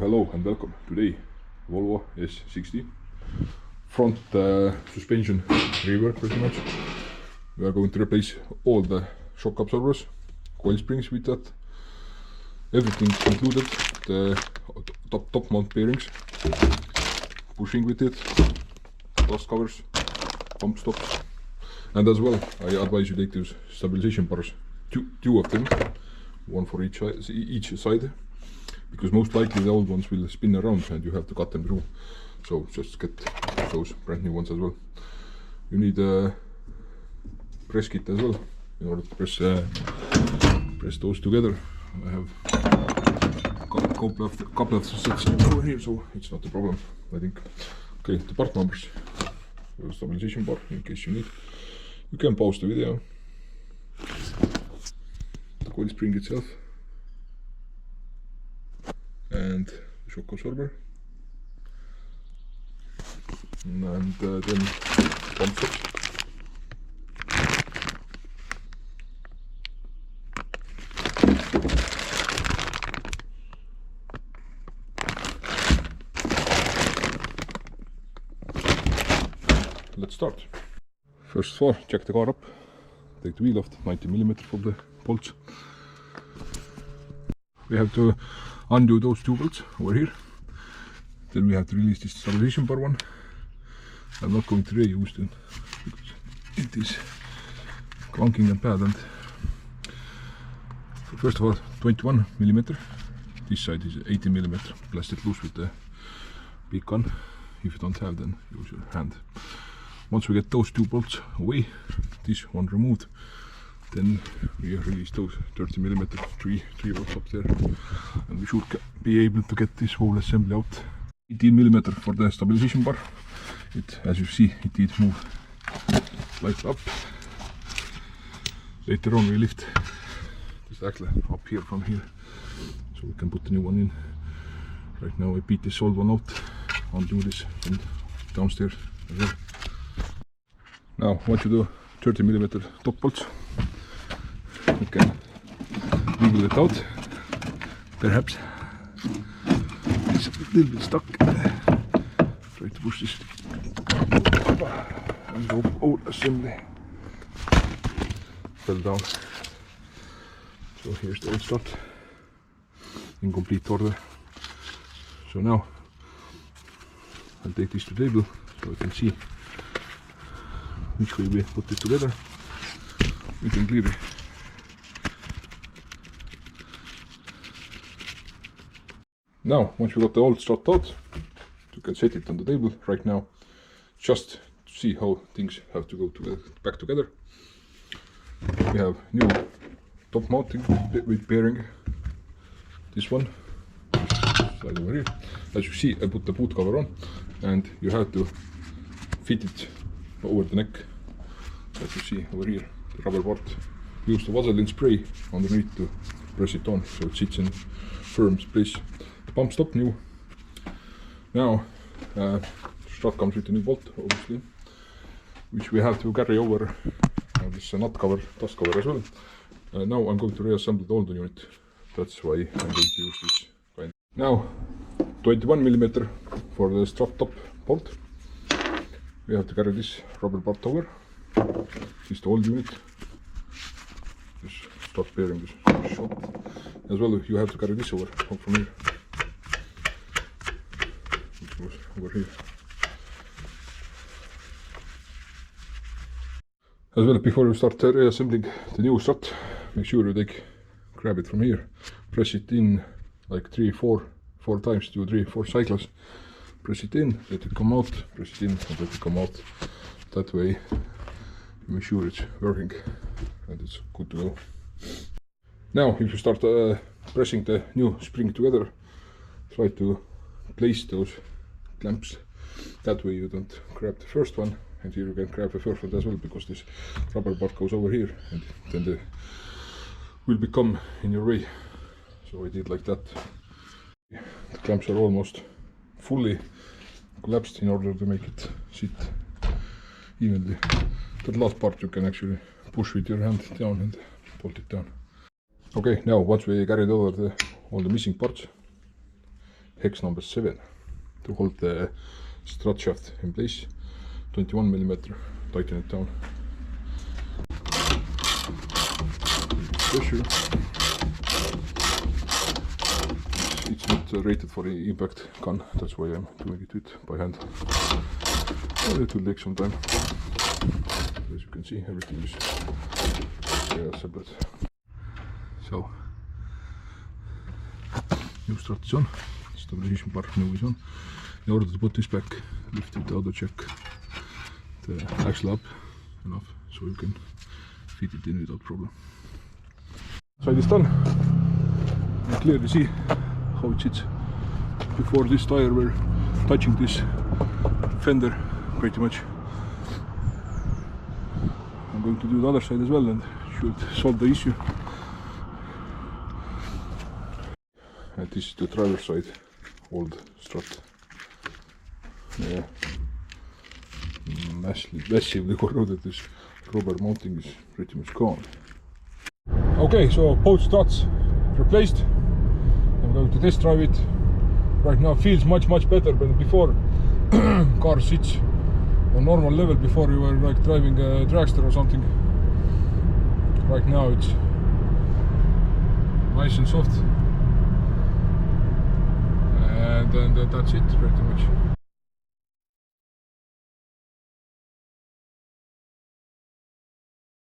hello and welcome. Today Volvo S60 front suspension rework pretty much. We are going to replace all the shock absorbers, coil springs with that, everything included, the top mount bearings, bushing with it, dust covers, pump stops, and as well I advise you take those stabilization bars, two of them, one for each side, because most likely the old ones will spin around and you have to cut them through. So just get those brand new ones as well. You need a press kit as well in order to press those together. I have a couple of sets over here, so it's not a problem, I think. Okay, the part numbers. The stabilization bar, in case you need. You can pause the video. The coil spring itself. And the shock absorber. And then pump stops. Let's start. First of all, check the car up. Take the wheel off, 90mm for the bolts. We have to undo those two bolts over here. Then we have to release this stabilization bar one. I'm not going to reuse them because it is clunking and bad. And first of all, 21mm. This side is 18mm. Blast it loose with the big gun. If you don't have, then use your hand. Once we get those two bolts away, this one removed, then we release those 30mm, three bolts up there, and we should be able to get this whole assembly out. 18mm for the stabilization bar. It, as you see, it did move slightly up. Later on we lift this actually up here from here, so we can put the new one in. Right now I beat this old one out, undo this from downstairs as well. Now once you do 30mm top bolts, you can wiggle it out. Perhaps it's a little bit stuck. Try to push this and the whole assembly fell down. So here's the old strut in complete order. So now I'll take this to the table so I can see which way we put it together. We can clearly now, once we got the old strut out, you can set it on the table right now, just to see how things have to go back together. We have new top mounting with bearing, this one, slide over here. As you see, I put the boot cover on, and you have to fit it over the neck, as you see over here, the rubber part. Use the Vaseline spray underneath to press it on, so it sits in firm place. The pump stop new. Now, strut comes with a new bolt, obviously, which we have to carry over. This is a nut cover, dust cover as well. Now I'm going to reassemble the old unit. That's why I'm going to use this kind. Now, 21mm for the strut top bolt. We have to carry this rubber part over. This is the old unit. This strut bearing is short. As well, you have to carry this over from here. Which goes over here. As well, before you start reassembling the new strut, make sure you grab it from here, press it in like 4 times, do 3-4 cycles. Press it in, let it come out, press it in and let it come out. That way you make sure it's working and it's good to go. Now if you start pressing the new spring together, try to place those clamps. That way you don't grab the first one, and here you can grab the first one as well, because this rubber part goes over here and then the will become in your way. So I did like that. The clamps are almost fully collapsed in order to make it sit evenly. That last part you can actually push with your hand down and bolt it down. Okay, now once we carried over all the missing parts, hex number 7 to hold the strut shaft in place. 21mm, tighten it down. Pressure. It's not rated for impact gun, that's why I'm doing it by hand. It will take some time. As you can see, everything is separate. So, new strut is on, stabilization bar new is on. In order to put this back, lift it out to check the axle up enough so you can fit it in without problem. Side is done. You can clearly see how it sits. Before this tire were touching this fender pretty much. I'm going to do the other side as well and should solve the issue. And this is the driver's side, old strut. Yeah, massively corroded. This rubber mounting is pretty much gone. Okay, so both struts replaced. I'm going to test drive it. Right now feels much better than before. Car sits on normal level. Before you were like driving a dragster or something. Right now it's nice and soft. And then that's it pretty much.